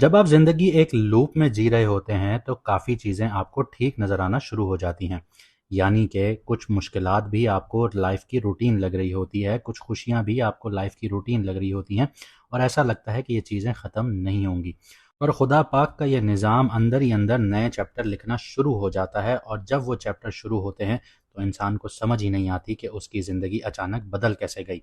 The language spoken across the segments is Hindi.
जब आप ज़िंदगी एक लूप में जी रहे होते हैं तो काफ़ी चीज़ें आपको ठीक नज़र आना शुरू हो जाती हैं। यानी कि कुछ मुश्किलात भी आपको लाइफ़ की रूटीन लग रही होती है, कुछ खुशियाँ भी आपको लाइफ़ की रूटीन लग रही होती हैं और ऐसा लगता है कि ये चीज़ें ख़त्म नहीं होंगी। और खुदा पाक का ये निज़ाम अंदर ही अंदर नए चैप्टर लिखना शुरू हो जाता है और जब वो चैप्टर शुरू होते हैं तो इंसान को समझ ही नहीं आती कि उसकी ज़िंदगी अचानक बदल कैसे गई।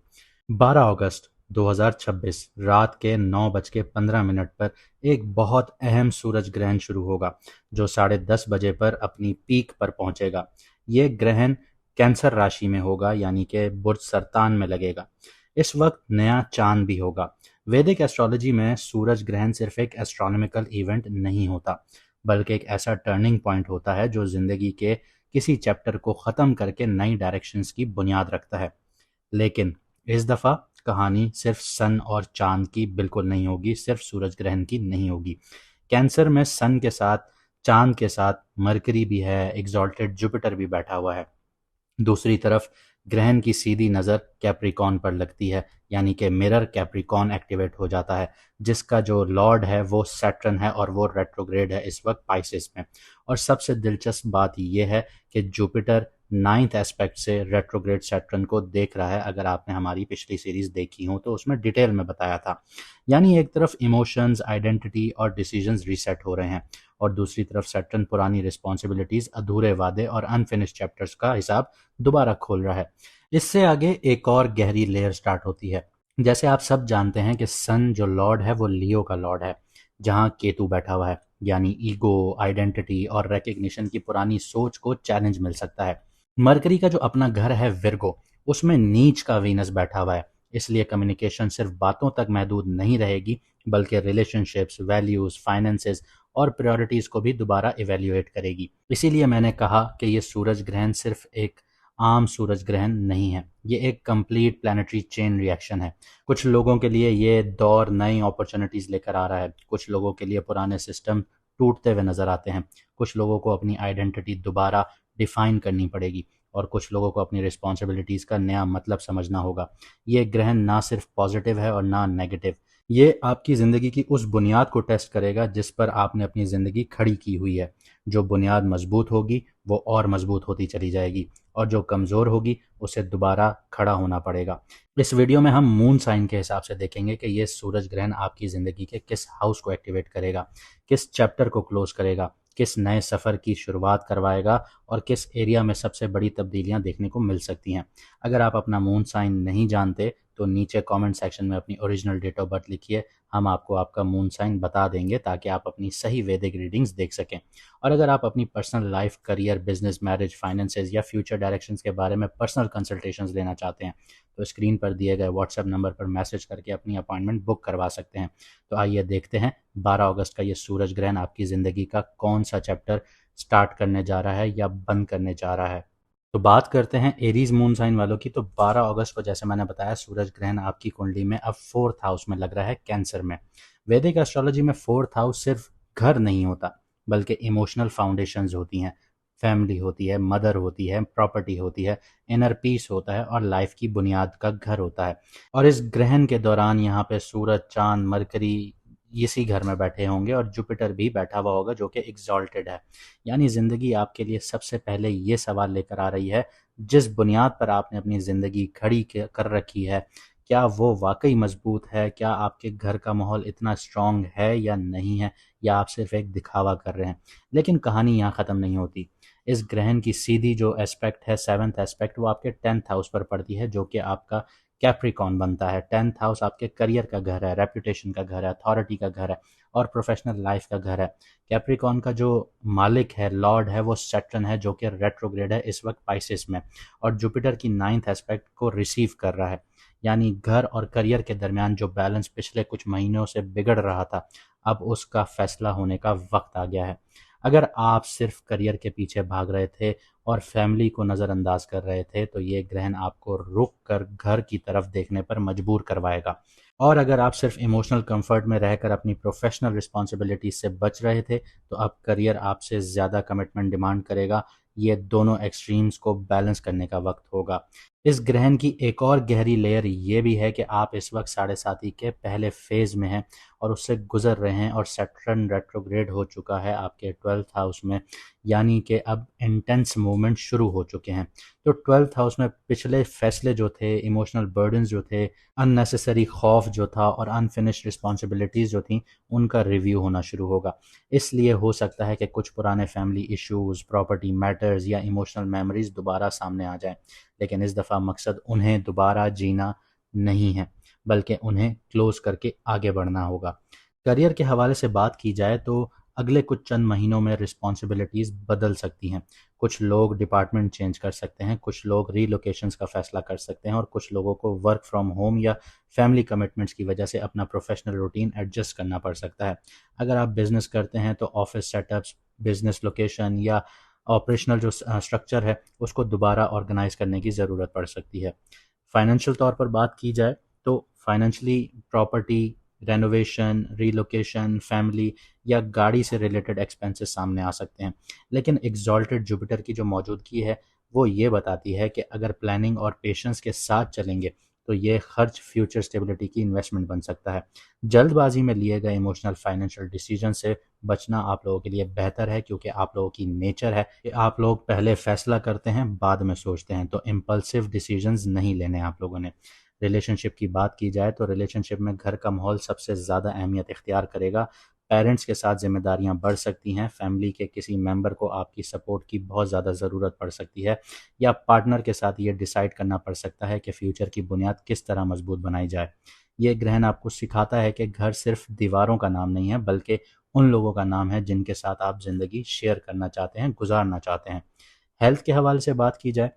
12 अगस्त 2026 रात के 9:15 पर एक बहुत अहम सूरज ग्रहण शुरू होगा जो 10:30 बजे पर अपनी पीक पर पहुंचेगा। ये ग्रहण कैंसर राशि में होगा यानी कि बुर्ज सरतान में लगेगा। इस वक्त नया चांद भी होगा। वैदिक एस्ट्रोलॉजी में सूरज ग्रहण सिर्फ एक एस्ट्रोनॉमिकल इवेंट नहीं होता बल्कि एक ऐसा टर्निंग पॉइंट होता है जो जिंदगी के किसी चैप्टर को ख़त्म करके नई डायरेक्शंस की बुनियाद रखता है। लेकिन इस दफ़ा कहानी सिर्फ सन और चांद की बिल्कुल नहीं होगी, सिर्फ सूरज ग्रहण की नहीं होगी। कैंसर में सन के साथ, चांद के साथ मरकरी भी है, एग्जॉल्टेड जुपिटर भी बैठा हुआ है। दूसरी तरफ ग्रहण की सीधी नज़र कैप्रिकॉन पर लगती है यानी कि मिरर कैप्रिकॉन एक्टिवेट हो जाता है जिसका जो लॉर्ड है वो सैटर्न है और वो रेट्रोग्रेड है इस वक्त पाइसिस में। और सबसे दिलचस्प बात यह है कि जुपिटर नाइन्थ एस्पेक्ट से रेट्रोग्रेड सैटर्न को देख रहा है। अगर आपने हमारी पिछली सीरीज देखी हो तो उसमें डिटेल में बताया था। यानी एक तरफ इमोशंस, आइडेंटिटी और डिसीजंस रीसेट हो रहे हैं और दूसरी तरफ सैटर्न पुरानी रिस्पॉन्सिबिलिटीज, अधूरे वादे और अनफिनिश्ड चैप्टर्स का हिसाब दोबारा खोल रहा है। इससे आगे एक और गहरी लेयर स्टार्ट होती है। जैसे आप सब जानते हैं कि सन जो लॉर्ड है वो लियो का लॉर्ड है, जहाँ केतु बैठा हुआ है। यानी ईगो, आइडेंटिटी और रिकग्निशन की पुरानी सोच को चैलेंज मिल सकता है। मरकरी का जो अपना घर है विर्गो, उसमें नीच का वीनस बैठा हुआ है। इसलिए कम्युनिकेशन सिर्फ बातों तक महदूद नहीं रहेगी बल्कि रिलेशनशिप्स, वैल्यूज, फाइनेंसेस और प्रायोरिटीज को भी दोबारा इवेल्युएट करेगी। इसीलिए मैंने कहा कि ये सूरज ग्रहण सिर्फ एक आम सूरज ग्रहण नहीं है, ये एक कंप्लीट प्लानिटरी चेन रिएक्शन है। कुछ लोगों के लिए ये दौर नई अपॉर्चुनिटीज लेकर आ रहा है, कुछ लोगों के लिए पुराने सिस्टम टूटते हुए नजर आते हैं, कुछ लोगों को अपनी आइडेंटिटी दोबारा डिफाइन करनी पड़ेगी और कुछ लोगों को अपनी रिस्पॉन्सिबिलिटीज का नया मतलब समझना होगा। ये ग्रहण ना सिर्फ पॉजिटिव है और ना नेगेटिव। ये आपकी ज़िंदगी की उस बुनियाद को टेस्ट करेगा जिस पर आपने अपनी ज़िंदगी खड़ी की हुई है। जो बुनियाद मजबूत होगी वो और मजबूत होती चली जाएगी और जो कमज़ोर होगी उसे दोबारा खड़ा होना पड़ेगा। इस वीडियो में हम मून साइन के हिसाब से देखेंगे कि ये सूरज ग्रहण आपकी ज़िंदगी के किस हाउस को एक्टिवेट करेगा, किस चैप्टर को क्लोज करेगा, किस नए सफ़र की शुरुआत करवाएगा और किस एरिया में सबसे बड़ी तब्दीलियां देखने को मिल सकती हैं। अगर आप अपना मून साइन नहीं जानते तो नीचे कमेंट सेक्शन में अपनी ओरिजिनल डेट ऑफ बर्थ लिखिए, हम आपको आपका मून साइन बता देंगे ताकि आप अपनी सही वैदिक रीडिंग्स देख सकें। और अगर आप अपनी personal life, career, business, marriage, finances या फ्यूचर डायरेक्शंस के बारे में पर्सनल कंसल्टेशंस लेना चाहते हैं तो स्क्रीन पर दिए गए व्हाट्सएप नंबर पर मैसेज करके अपनी अपॉइंटमेंट बुक करवा सकते हैं। तो आइए देखते हैं 12 अगस्त का ये सूरज ग्रहण आपकी ज़िंदगी का कौन सा चैप्टर स्टार्ट करने जा रहा है या बंद करने जा रहा है। तो बात करते हैं एरीज मून साइन वालों की। तो 12 अगस्त को जैसे मैंने बताया सूरज ग्रहण आपकी कुंडली में अब फोर्थ हाउस में लग रहा है, कैंसर में। वैदिक एस्ट्रोलॉजी में फोर्थ हाउस सिर्फ घर नहीं होता बल्कि इमोशनल फाउंडेशंस होती हैं, फैमिली होती है, मदर होती है, प्रॉपर्टी होती है, इनर पीस होता है और लाइफ की बुनियाद का घर होता है। और इस ग्रहण के दौरान यहाँ पे सूरज, चांद, मरकरी इसी घर में बैठे होंगे और जुपिटर भी बैठा हुआ होगा जो कि एग्जॉल्टेड है। यानी ज़िंदगी आपके लिए सबसे पहले ये सवाल लेकर आ रही है, जिस बुनियाद पर आपने अपनी ज़िंदगी खड़ी कर रखी है, क्या वो वाकई मजबूत है? क्या आपके घर का माहौल इतना स्ट्रांग है या नहीं है, या आप सिर्फ एक दिखावा कर रहे हैं? लेकिन कहानी यहाँ ख़त्म नहीं होती। इस ग्रहण की सीधी जो एस्पेक्ट है, सेवन्थ एस्पेक्ट, वो आपके 10th हाउस पर पड़ती है जो कि आपका कैप्रिकॉन बनता है। 10th हाउस आपके करियर का घर है, रेपुटेशन का घर है, अथॉरिटी का घर है और प्रोफेशनल लाइफ का घर है। कैप्रिकॉन का जो मालिक है, लॉर्ड है, वो सैटर्न है जो कि रेट्रोग्रेड है इस वक्त पाइसिस में और जुपिटर की 9th एस्पेक्ट को रिसीव कर रहा है। यानी घर और करियर के दरमियान जो बैलेंस पिछले कुछ महीनों से बिगड़ रहा था, अब उसका फैसला होने का वक्त आ गया है। अगर आप सिर्फ करियर के पीछे भाग रहे थे और फैमिली को नज़रअंदाज कर रहे थे, तो ये ग्रहण आपको रुक कर घर की तरफ देखने पर मजबूर करवाएगा। और अगर आप सिर्फ इमोशनल कंफर्ट में रहकर अपनी प्रोफेशनल रिस्पॉन्सिबिलिटीज से बच रहे थे, तो अब करियर आपसे ज़्यादा कमिटमेंट डिमांड करेगा। ये दोनों एक्सट्रीम्स को बैलेंस करने का वक्त होगा। इस ग्रहण की एक और गहरी लेयर ये भी है कि आप इस वक्त साढ़े साथी के पहले फेज में हैं और उससे गुजर रहे हैं, और सैटर्न रेट्रोग्रेड हो चुका है आपके 12th हाउस में। यानी कि अब इंटेंस मूवमेंट शुरू हो चुके हैं। तो 12th हाउस में पिछले फैसले जो थे, इमोशनल बर्डन्स जो थे, अननेसेसरी खौफ जो था और अनफिनिश्ड रिस्पॉन्सिबिलिटीज़ जो थी, उनका रिव्यू होना शुरू होगा। इसलिए हो सकता है कि कुछ पुराने फैमिली इश्यूज़, प्रॉपर्टी मैटर्स या इमोशनल मेमोरीज दोबारा सामने आ जाएं। लेकिन इस दफ़ा मकसद उन्हें दोबारा जीना नहीं है, बल्कि उन्हें क्लोज करके आगे बढ़ना होगा। करियर के हवाले से बात की जाए तो अगले कुछ चंद महीनों में रिस्पॉन्सिबिलिटीज़ बदल सकती हैं। कुछ लोग डिपार्टमेंट चेंज कर सकते हैं, कुछ लोग रीलोकेशंस का फ़ैसला कर सकते हैं, और कुछ लोगों को वर्क फ्रॉम होम या फैमिली कमिटमेंट्स की वजह से अपना प्रोफेशनल रूटीन एडजस्ट करना पड़ सकता है। अगर आप बिज़नेस करते हैं तो ऑफिस सेटअप्स, बिज़नेस लोकेशन या ऑपरेशनल जो स्ट्रक्चर है, उसको दोबारा ऑर्गेनाइज करने की ज़रूरत पड़ सकती है। फाइनेंशियल तौर पर बात की जाए तो financially property, renovation, relocation, family या गाड़ी से रिलेटेड एक्सपेंसेस सामने आ सकते हैं। लेकिन एग्जॉल्टेड जुपिटर की जो मौजूदगी है, वो ये बताती है कि अगर प्लानिंग और पेशेंस के साथ चलेंगे तो ये खर्च फ्यूचर स्टेबिलिटी की इन्वेस्टमेंट बन सकता है। जल्दबाजी में लिए गए इमोशनल फाइनेंशियल डिसीजन से बचना आप लोगों के लिए बेहतर है, क्योंकि आप लोगों की नेचर है कि आप लोग पहले फैसला करते हैं, बाद में सोचते हैं। तो इम्पल्सिव डिसीजंस नहीं लेने आप लोगों ने। रिलेशनशिप की बात की जाए तो रिलेशनशिप में घर का माहौल सबसे ज़्यादा अहमियत इख्तियार करेगा। पेरेंट्स के साथ जिम्मेदारियां बढ़ सकती हैं, फैमिली के किसी मेंबर को आपकी सपोर्ट की बहुत ज़्यादा ज़रूरत पड़ सकती है, या पार्टनर के साथ ये डिसाइड करना पड़ सकता है कि फ्यूचर की बुनियाद किस तरह मजबूत बनाई जाए। ये ग्रहण आपको सिखाता है कि घर सिर्फ दीवारों का नाम नहीं है, बल्कि उन लोगों का नाम है जिनके साथ आप ज़िंदगी शेयर करना चाहते हैं, गुजारना चाहते हैं। हेल्थ के हवाले से बात की जाए,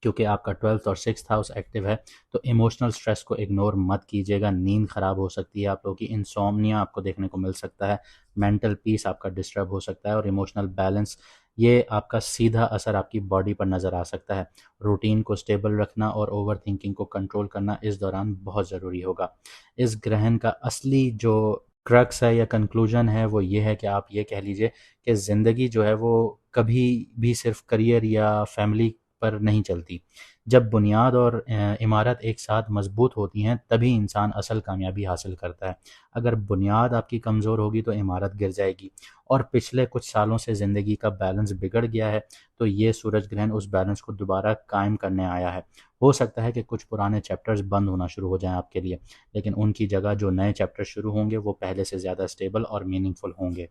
क्योंकि आपका 12th और 6th हाउस एक्टिव है, तो इमोशनल स्ट्रेस को इग्नोर मत कीजिएगा। नींद ख़राब हो सकती है, आप लोगों की इंसोम्निया आपको देखने को मिल सकता है, मेंटल पीस आपका डिस्टर्ब हो सकता है, और इमोशनल बैलेंस, ये आपका सीधा असर आपकी बॉडी पर नज़र आ सकता है। रूटीन को स्टेबल रखना और ओवर थिंकिंग को कंट्रोल करना इस दौरान बहुत ज़रूरी होगा। इस ग्रहण का असली जो क्रक्स है या कंक्लूजन है, वो ये है कि आप ये कह लीजिए कि ज़िंदगी जो है वो कभी भी सिर्फ करियर या फैमिली पर नहीं चलती। जब बुनियाद और इमारत एक साथ मजबूत होती हैं, तभी इंसान असल कामयाबी हासिल करता है। अगर बुनियाद आपकी कमज़ोर होगी तो इमारत गिर जाएगी। और पिछले कुछ सालों से ज़िंदगी का बैलेंस बिगड़ गया है, तो ये सूरज ग्रहण उस बैलेंस को दोबारा कायम करने आया है। हो सकता है कि कुछ पुराने चैप्टर्स बंद होना शुरू हो जाएं आपके लिए, लेकिन उनकी जगह जो नए चैप्टर शुरू होंगे वो पहले से ज़्यादा स्टेबल और मीनिंगफुल होंगे।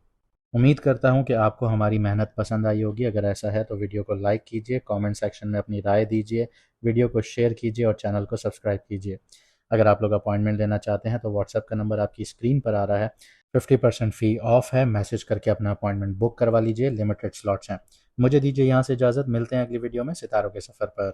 उम्मीद करता हूँ कि आपको हमारी मेहनत पसंद आई होगी। अगर ऐसा है तो वीडियो को लाइक कीजिए, कमेंट सेक्शन में अपनी राय दीजिए, वीडियो को शेयर कीजिए और चैनल को सब्सक्राइब कीजिए। अगर आप लोग अपॉइंटमेंट लेना चाहते हैं तो व्हाट्सएप का नंबर आपकी स्क्रीन पर आ रहा है। 50% फ़ी ऑफ है, मैसेज करके अपना अपॉइंटमेंट बुक करवा लीजिए, लिमिटेड स्लॉट्स हैं। मुझे दीजिए यहाँ से इजाज़त, मिलते हैं अगली वीडियो में सितारों के सफ़र पर।